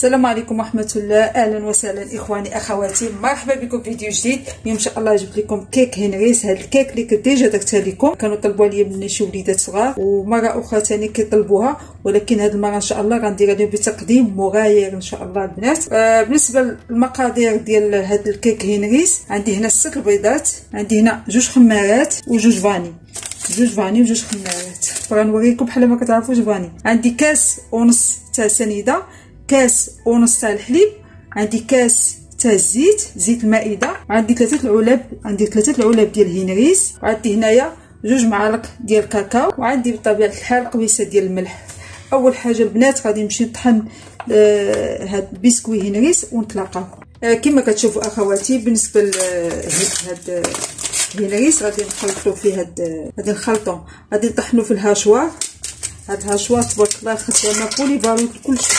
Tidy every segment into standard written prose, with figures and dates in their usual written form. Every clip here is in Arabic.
السلام عليكم ورحمه الله. اهلا وسهلا اخواني اخواتي، مرحبا بكم في فيديو جديد. اليوم ان شاء الله جبت لكم كيك هنريس. هذا الكيك اللي كنت ديجا درتها لكم، كانوا طلبوا لي من شي وليدات صغار ومره اخرى ثاني كيطلبوها، ولكن هذه المره ان شاء الله غندير لهم بتقديم مغاير ان شاء الله البنات. بالنسبه للمقادير ديال هذا الكيك هنريس، عندي هنا 6 البيضات، عندي هنا 2 خمارات وجوج فاني، وجوج خمارات. غنوريكم بحال ما كتعرفوش فاني. عندي كاس ونص تاع سنيده، كاس ونص تاع الحليب، عندي كاس تاع زيت المائده، عندي 3 العلب ديال الهنريس، وعندي هنايا 2 معالق ديال الكاكاو، وعندي بطبيعه الحال قبيصه ديال الملح. اول حاجه البنات غادي نمشي نطحن هاد البسكوي هنريس ونتلاقاو. كما كتشوفوا اخواتي، بالنسبه لهاد الهنريس غادي نخلطوا فيه غادي نخلطوا، غادي نطحنوا في الهاشوار. هاد الهاشوار تبارك الله خدامه بولي بالون كلشي.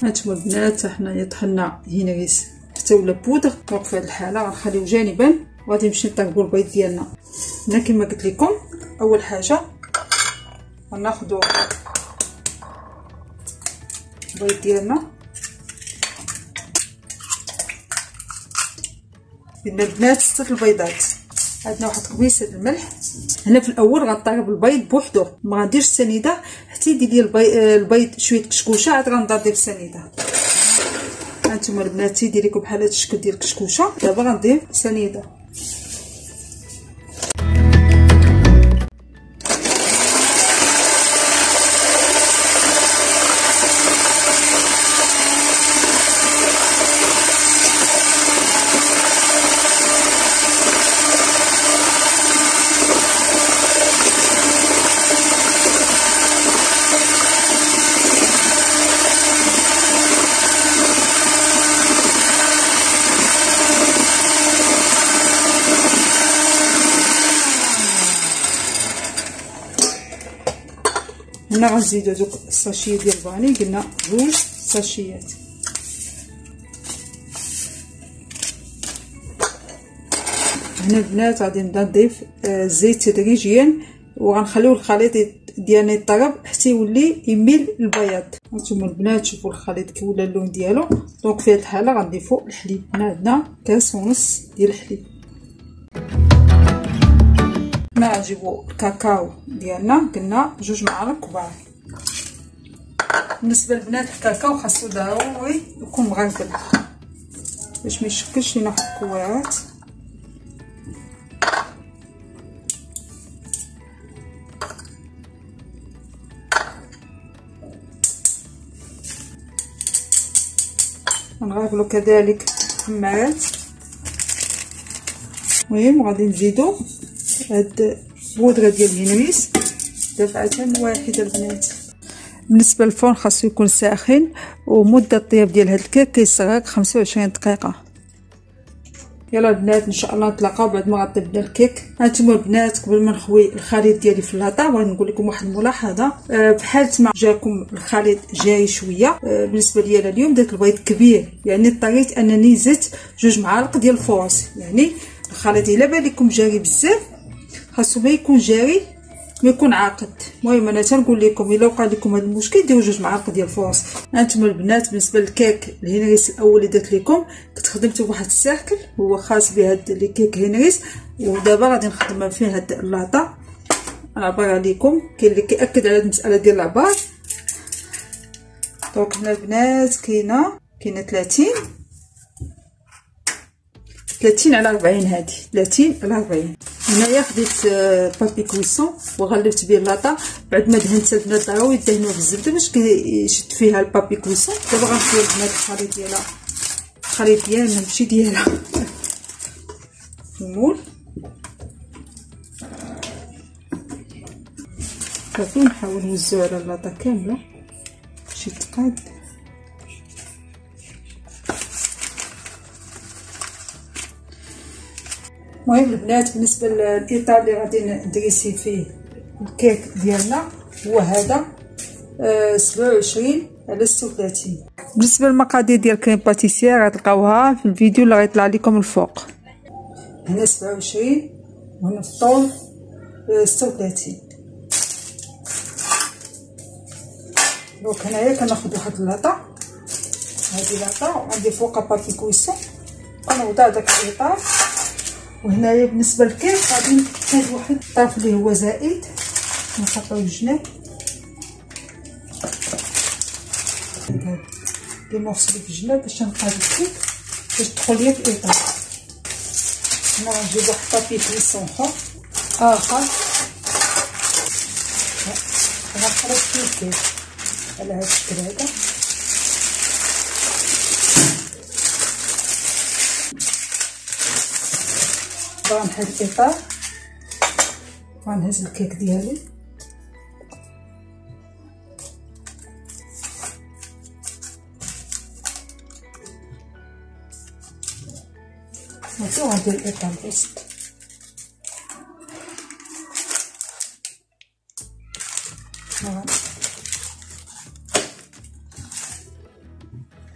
هانتوما البنات حنايا طحنا هنريس حتى ولا بودر. دونك في هاد الحاله غنخليو جانبا، وغادي نمشي نطيبوا البيض ديالنا. هنا كما قلت لكم اول حاجه غناخذوا البيض ديالنا. بدنا البنات 6 البيضات، عندنا واحد قبيصه الملح. هنا في الاول غنطيب البيض بوحدو، ما غنديرش السنيده حتى يدير لي البيض شويه كشكوشه، عاد غنضيف السنيده. هانتوما البنات تيدير لكم بحال هذا الشكل ديال الكشكوشه. دابا غنضيف سنيده. هنا غنزيدو دوك الساشيه ديال الفاني، قلنا 2 ساشيات. هنا البنات غادي نبدا نضيف الزيت تدريجيا، وغنخليو الخليط ديالنا يطرب حتى يولي يميل البياض. هانتوما البنات شوفوا الخليط كي ولا اللون ديالو. دونك في هذه الحاله غنضيفوا الحليب. هنا عندنا كاس ونص ديال الحليب. هنا غنجيبو الكاكاو ديالنا، قلنا 2 معالق كبار. بالنسبه للبنات الكاكاو خاصو ضروري يكون مغربل باش ما يشكلش لينا واحد الكوارات. غنغربلو كذلك الخمارات. المهم غادي نزيدو هاد البودره ديال الهنريس دفعه واحده البنات. بالنسبه للفرن خاصو يكون ساخن، ومده الطياب ديال هاد الكيك كيستغرق 25 دقيقه. يلا البنات ان شاء الله نتلاقاو بعد ما غطيبنا الكيك. هانتوما البنات قبل ما نخوي الخليط ديالي في اللاطا، بغيت نقول لكم واحد الملاحظه. بحال ما جاكم الخليط جاي شويه، بالنسبه لي انا اليوم درت البيض كبير، يعني اضطريت انني زدت 2 معالق ديال الفورص. يعني الخليط الا بان لكم جاري بزاف خاصو ما يكون جاري، ما يكون عاقد. المهم انا تنقول لكم الا وقع لكم هذا المشكل ديروا 2 معالق ديال الفورص. هانتوما البنات بالنسبه للكيك الهنريس الاول اللي درت لكم كنت خدمته بواحد السيركل هو خاص بهاد لي كيك هنريس، ودابا غادي نخدم فيه هاد اللاطه. العبار عليكم كاين اللي كياكد على المساله ديال العبار. دونك هنا البنات كاينه 30 على 40. هذه 30 على 40. هنايا خديت بابي كويسون وغلفت به اللاطه. بعد ما دهنت البنات ضروري يدهنوها بالزبده باش كيشد فيها البابي كويسون. دابا غنخلي البنات الخليط ديالها، الخليط ديالنا ماشي ديالها، في المول. صافي نحاول نوزعو على اللاطه كامله باش يتقاد. المهم البنات بالنسبه للاطار اللي غادي ندريسي فيه الكيك ديالنا هو هذا 27 على 36. بالنسبه للمقادير ديال كريم باتيسير غتلقاوها في الفيديو اللي غيطلع لكم الفوق. هنا 27 وهنا في الطول 36. دونك هنايا كناخد واحد اللاطه، هذه لاطه وعندي فوقها بابي كويسون كنوضع داك الاطار. وهنايا بالنسبه للكيك غادي نحتاج واحد الطرف اللي هو زائد نحطو الجناب لي مورسو في الجناب باش نقاد الكيك باش تدخل ليا في الاطار. هنا غنجيب واحد بابي كويسون اخر غنخرج فيه الكيك على هذا الشكل هذا. غنحل الاطار غنهز الكيك ديالي وغندير الاطار الوسط.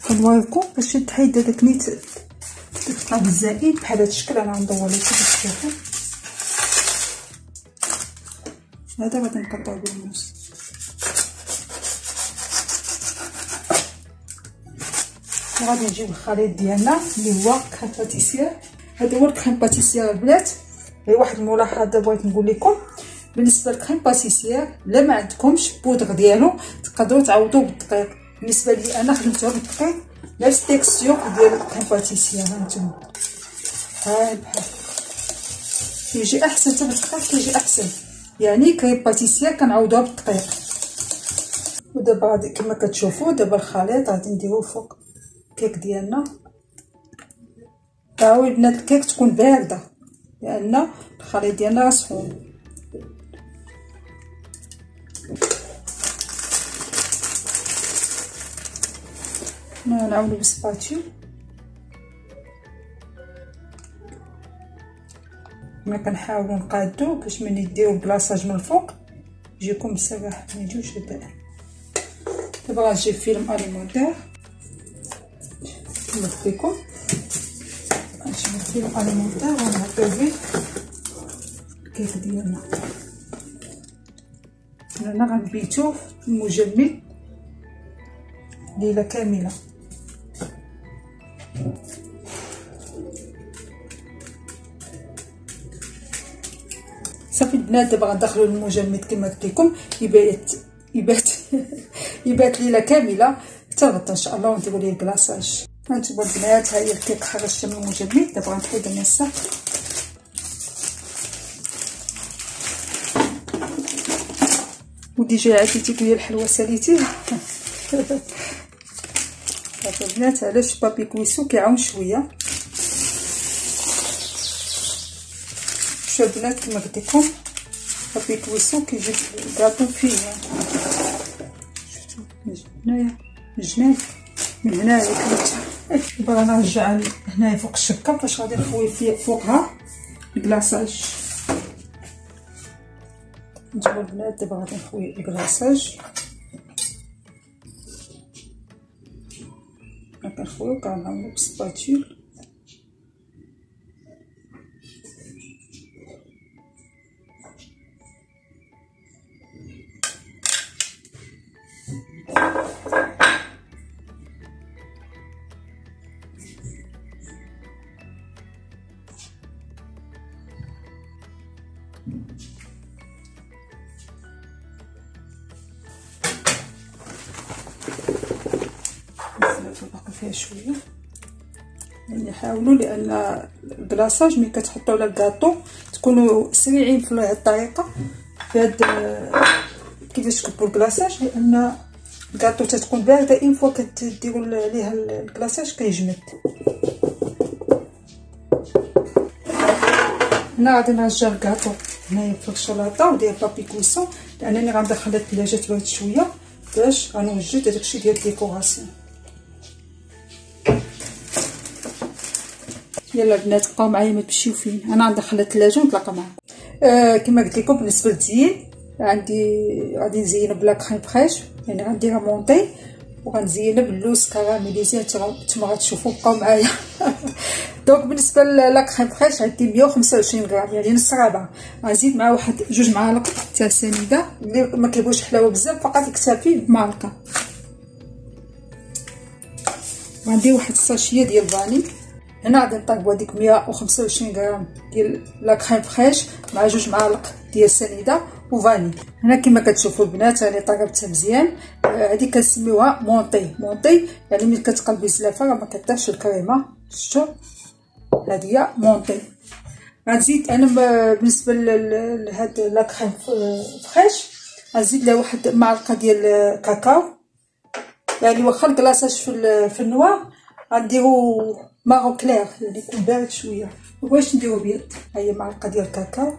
كنوريكم باش تحيد هذاك نيت تبقى بالزائد بحال هذا الشكل. انا غندور لكم باش تشوفوا. هذا غادي نقطعو بالموس. وغادي نجيب الخليط ديالنا اللي هو كريم باتيسير. هذا هو الكريم باتيسير البنات. غير واحد الملاحظه بغيت نقول لكم بالنسبه للكريم باتيسير، الا ما عندكمش بودغ ديالو تقدروا تعوضوه بالدقيق. بالنسبه لي انا خدمتها بالدقيق نفس تيكستور ديال الكريم باتيسير. هانتوما بحال كيجي احسن، حتى بالدقيق كيجي احسن. يعني كريم باتيسير كنعوضوها بالدقيق. ودابا غادي كما كتشوفوا دابا الخليط غادي نديروه فوق الكيك ديالنا. حاول البنات الكيك تكون بارده لان الخليط ديالنا راه سخون. نعاونو بالسباتيول. ما كنحاولوا نقادو باش ملي نديرو بلاصاج من الفوق يجيكم بسرعه ما يجيوش دابا. دابا غنجيب فيلم اليمونتير كما قلت لكم، غنجيب فيلم اليمونتير ونعبيو فيه الكيك ديالنا. هنا غنبيتوه في المجمد ليله كامله. صافي البنات دابا غندخلو المجمد كما قلت لكم يبات ليله كامله حتى غدا ان شاء الله ونديرو ليه كلاصاج. هانتوما البنات ها هي الكيك خرجتها من المجمد. دابا غنحيد المسه. وديجا عديتي ليا الحلوه ساليتيه. صافي البنات علاش بابي كويسو كيعاون شويه. شوف البنات كما قلت لكم بابي كويسو كيجيب الكاطو فيه. شفتوا هنايا الجناب من هنايا دابا غنرجع هنايا فوق الشبكه باش غادي نخوي فيه فوقها الكلاصاج. نجيبو البنات دابا غادي نخوي الكلاصاج. كنخويو كنعاونو بالسباتيول. باقي فيها شويه يعني حاولوا لان الكلاصاج ملي كتحطوا على الكاطو تكونوا سريعين في هذه الطريقه في هذا كيفاش تكبوا الكلاصاج، لان الكاطو تتكون بارده اين فوا كديروا عليها الكلاصاج كيجمد. هنا غادي نرجع الكاطو هنايا في الشلاطه ودير بابي كويسون لانني غندخل الثلاجه تبرد شويه باش غنوجد داكشي ديال الديكوراسيون. يلا البنات بقاو معايا ما تمشيو فين. انا غندخل الثلاجه ونتلاقى معكم. كما قلت لكم بالنسبه للتزيين عندي غادي نزين بلا كريم فريش، يعني غنديرها مونطي وغنزينها باللوز كراميليزي. نتوما غتشوفوا بقاو معايا. دونك بالنسبه لا كريم فريش عندي 125 غرام يعني نص ربع. غنزيد مع واحد 2 معالق تاع سنيده اللي ما كيبغيوش حلاوه بزاف، فقط يكتفي بمعلقه. وعندي واحد الساشيه ديال فاني. هنا غادي نطيبوا هذيك 125 غرام ديال لا كريم فريش مع 2 معالق ديال سنيده وفاني. هنا كما كتشوفوا البنات راني طيبتها مزيان. هذه كنسميوها مونطي يعني ملي كتقلبي الزلافه راه ما كطيحش الكريمه. شفتوا هذه هي مونطي. غنزيد انا بالنسبه لهاد لا كريم فريش غنزيد لها واحد معلقه ديال كاكاو، يعني واخا الكلاصاج في النوار غنديرو مارون كلير يعني يكون بارد شويه. واش نديرو بيض. ها هي معلقه ديال كاكاو.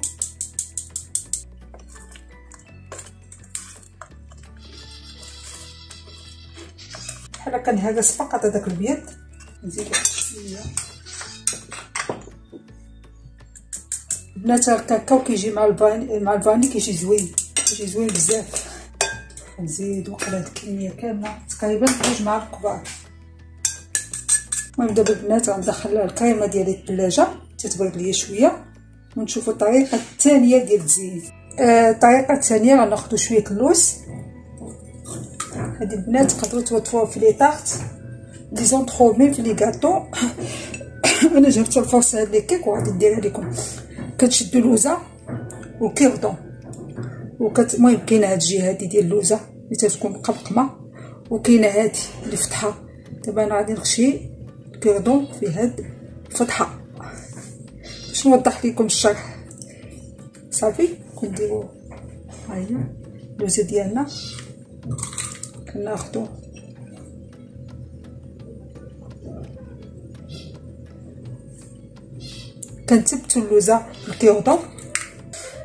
بحال هكا نهرس فقط هذاك البيض. نزيد واحد شويه. بنات الكاكاو كيجي مع الفاني كيجي زوين بزاف. نزيد وقيلا هاد الكميه كامله تقريبا 2 معالق كبار. المهم دابا البنات غندخل الكريمه ديالي الثلاجه تتبرد ليا شويه ونشوفوا الطريقه الثانيه ديال التزيين. الطريقه الثانيه غناخذوا شويه اللوز. هادي البنات تقدروا توظفوها في لي طارت دي زونطرومي في لي غاتو. انا جبت الفرصه هاد لي كيك وغادي نديرها لكم. كتشدوا اللوزه والكيردون المهم كاينه هاد الجهه هادي ديال اللوزه اللي تتكون مقمقمه، وكاينه هادي اللي فتحه. دابا انا غادي نخشي الكيردون في هاد الفتحه باش نوضح لكم الشرح. صافي كنديروا ها هي اللوزه ديالنا كناخذوا كنثبتوا اللوزه بالكيردون.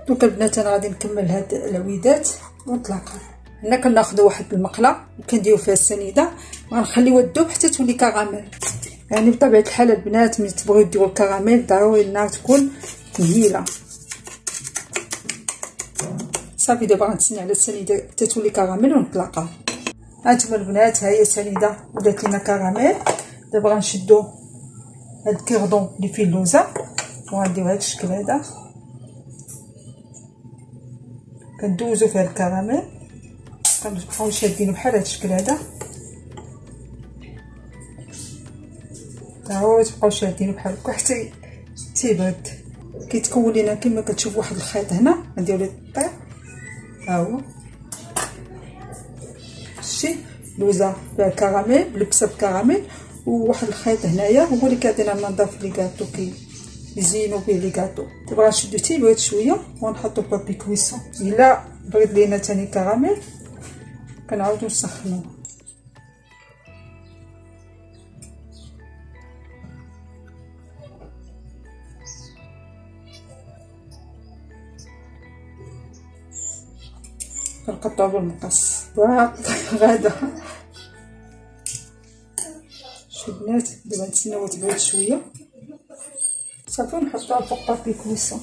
دوك البنات انا غادي نكمل هاد العويدات ونطلقها. هنا كناخذوا واحد المقله وكنديروا فيها السنيده وغنخليوها تذوب حتى تولي كراميل. يعني بطبيعه الحال البنات ملي تبغيو ديروا الكراميل ضروري النار تكون مهيله. صافي دابا غنتسنى على السنيده حتى تولي كراميل ونطلقها. هانتوما البنات ها هي السنيده ولات لنا كراميل. دابا غنشدوا هاد الكيردون اللي فيه اللوزه وغنديرو هاد الشكل هذا كندوزو فيه الكراميل. كنبقاو شادينو بحال هاد الشكل هذا. ضروري تبقاو شادينو بحال هكا حتى تيبرد. كيتكون لينا كما كتشوفوا واحد الخيط هنا غنديرو ليه الطيب. ها هو شتي لوزه فيها الكراميل ملبسه بالكراميل وواحد الخيط هنايا هو اللي كيعطينا المنظر في لي غاتو يزينوا به لي غاتو. دابا غنشدو تيبرد شويه ونحطو بابي كويسون. الا برد لينا تاني كراميل كنعاودو نسخنوه. كنقطعو بالمقص غادا. شوفوا البنات دابا نتسناو تبرد شويه صافي نحطوها فوق بابي كويسون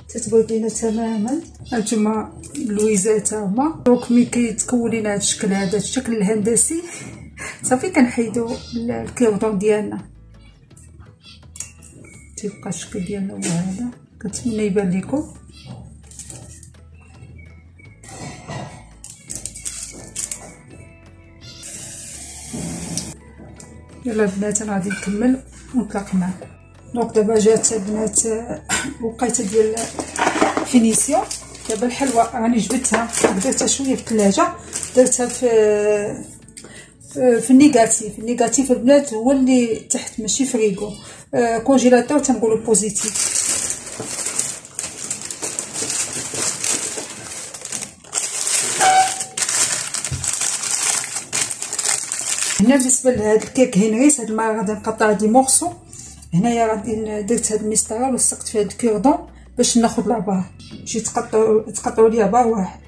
تتبرد لينا تماما. هانتوما اللويزات هما دونك ملي كيتكون لينا هذا الشكل هذا الشكل الهندسي صافي كنحيدو الكيردون ديالنا تيبقى الشكل ديالنا هو هذا. كنتمنى يبان لكم. يلا البنات انا غادي نكمل ونطلق معكم. دونك دابا جات البنات وقيته ديال فينيسيون. دابا الحلوى راني جبدتها درتها شويه في الثلاجه درتها في النيجاتيف البنات هو اللي تحت ماشي فريغو. كونجيلاتور تنقولوا بوزيتيف. هنا بالنسبه لهاد الكيك هنريس هاد المره غادي نقطع دي مورسو. هنايا غادي درت هاد المسطره ولصقت فيها الكيردون باش ناخذ العبار شي تقطعوا لي عبار واحد.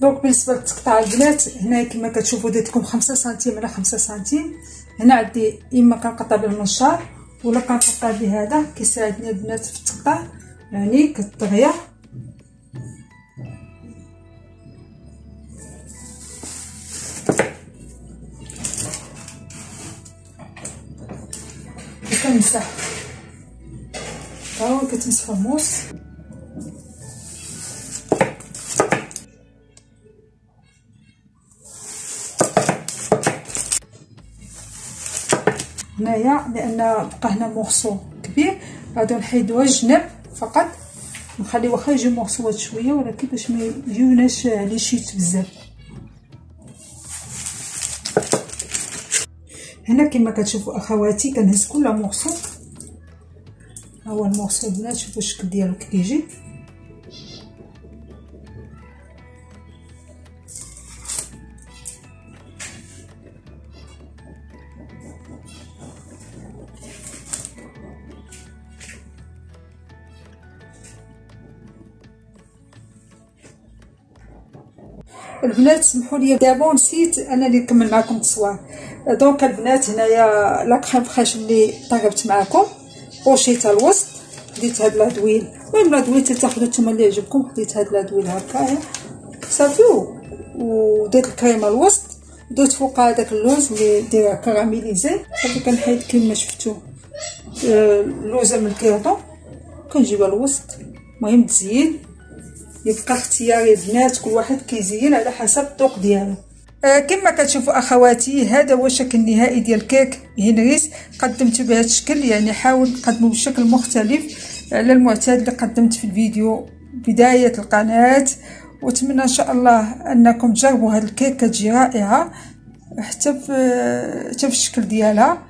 دونك بالنسبه للتقطاع البنات هنا كما كتشوفوا درت لكم 5 سنتيم على 5 سنتيم هنا عندي اما كنقطع بالمنشار ولا كنقطع بهذا، كيساعدني البنات في التقطيع يعني كالطغيه. وكنمسح هاو كتمسح الموس. هنايا لان بقى هنا مورسو كبير غادي نحيدوها الجناب فقط، نخلي واخا يجي مورسوات شويه ولكن باش ما يجيوناش لي شيت بزاف. هنا كما كتشوفوا اخواتي كنهز كل مورسو. ها هو المورسو البنات، شوفوا الشكل ديالو كي كيجي. البنات سمحوا لي دابا نسيت انا اللي نكمل معكم التصوير. دونك البنات هنايا لا كريم فريش اللي طيبت معكم بوشيتها الوسط، خديت هاد لادويل. المهم لادويل تاخذوا نتوما اللي يعجبكم. خديت هاد لادويل هكايا صافي، ودرت الكريمه الوسط، درت فوق هذاك اللوز اللي داير كراميليزي صافي. كنحيد كما شفتوا اللوزه من الكيرطون كنجيبها الوسط. المهم تزيين يبقى اختياري البنات، كل واحد كيزين على حسب الذوق ديالو. كما كتشوفوا اخواتي هذا هو الشكل النهائي ديال كيك هنريس. قدمته بهذا الشكل، يعني حاول نقدمه بشكل مختلف على المعتاد اللي قدمت في الفيديو بدايه القناه. واتمنى ان شاء الله انكم تجربوا هذا الكيك، كتجي رائعه حتى في الشكل ديالها.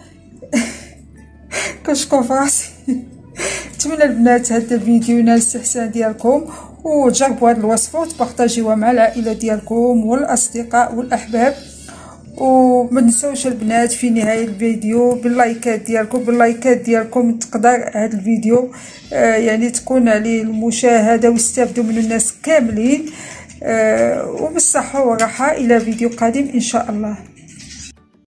كنشكر فراسي. نتمنى البنات هذا الفيديو ينال الاستحسان ديالكم، وتجربوا هذه الوصفه وتبارطاجيوها مع العائله ديالكم والاصدقاء والاحباب. وما تنساوش البنات في نهايه الفيديو باللايكات ديالكم تقدر هذا الفيديو يعني تكون عليه المشاهده ويستافدوا منه الناس كاملين. وبالصحه والراحه الى فيديو قادم ان شاء الله.